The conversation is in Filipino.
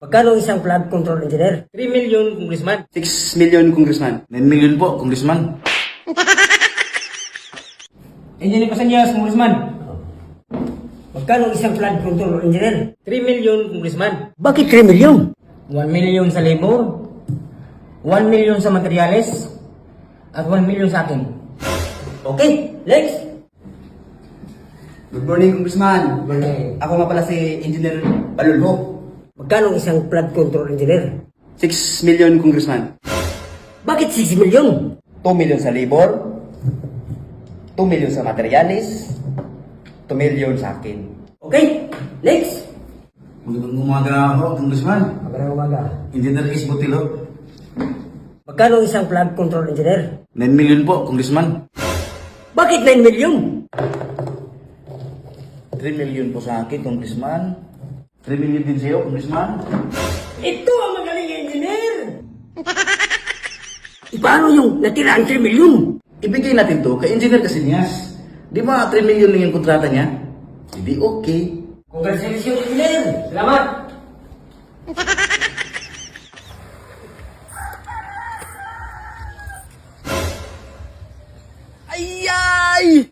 Magkano isang flood control engineer? 3 million, congressman. 6 million, congressman. 9 million po, congressman. Engineer Casellas, congressman. Magkano isang flood control engineer? 3 million, congressman. Bakit 3 million? 1 million sa labor, 1 million sa materyales, at 1 million sa akin. Okay, next. Good morning, congressman. Magkano Ako nga pala si Engineer Balulho. isang flood control engineer? 6 million, congressman. Bakit 6 million? 2 million sa labor, 2 million sa materialis, 2 million sa akin. Okay, next. Magandang umaga ako, congressman. Magandang umaga. Engineer Is Butilo. Magkano isang flood control engineer? 9 million po, congressman. Bakit 9 million? 3 million po sa akin, congressman. 3 million din sa'yo, congressman. Ito ang magaling engineer! Paano yung natira ang 3 million? Ibigay natin to kay Engineer Casillas. Di ba 3 million lang yung kontrata niya? Hindi okay. Congratulations, engineer! Salamat! Ay!